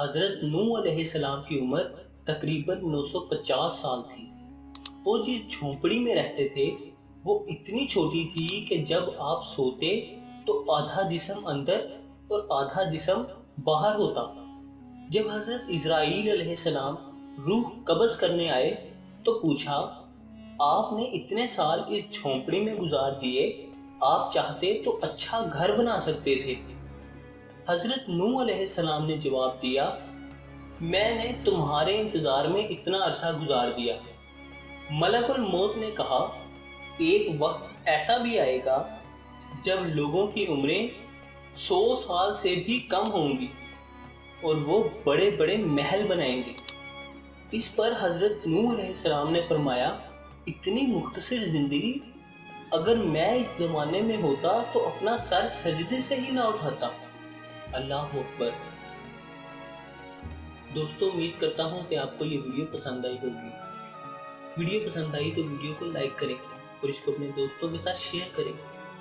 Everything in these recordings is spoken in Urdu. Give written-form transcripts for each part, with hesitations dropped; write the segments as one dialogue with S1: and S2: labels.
S1: حضرت نوح علیہ السلام کی عمر تقریباً 950 سال تھی۔ وہ جس جھونپڑی میں رہتے تھے وہ اتنی چھوٹی تھی کہ جب آپ سوتے تو آدھا جسم اندر اور آدھا جسم باہر ہوتا۔ جب حضرت اسرائیل علیہ السلام روح قبض کرنے آئے تو پوچھا، آپ نے اتنے سال اس جھونپڑی میں گزار دیے، آپ چاہتے تو اچھا گھر بنا سکتے تھے۔ حضرت نوح علیہ السلام نے جواب دیا، میں نے تمہارے انتظار میں اتنا عرصہ گزار دیا۔ ملک الموت نے کہا، ایک وقت ایسا بھی آئے گا جب لوگوں کی عمریں 100 سال سے بھی کم ہوں گی اور وہ بڑے بڑے محل بنائیں گے۔ اس پر حضرت نوح علیہ السلام نے فرمایا، اتنی مختصر زندگی، اگر میں اس زمانے میں ہوتا تو اپنا سر سجدے سے ہی نہ اٹھاتا۔ اللہ اکبر۔ دوستو، امید کرتا ہوں کہ آپ کو یہ ویڈیو پسند آئی ہوگی۔ ویڈیو پسند آئی تو ویڈیو کو لائک کریں اور اس کو اپنے دوستوں کے ساتھ شیئر کریں،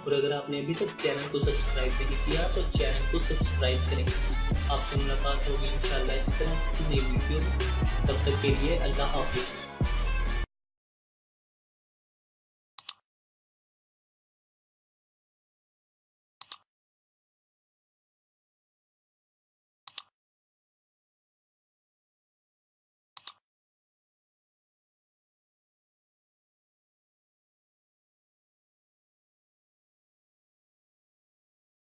S1: اور اگر آپ نے ابھی تک چینل کو سبسکرائب نہیں کیا تو چینل کو سبسکرائب کریں۔ آپ سے ملاقات ہوگی انشاءاللہ اس طرح کی نئی ویڈیو۔ تب تک کے لیے اللہ حافظ۔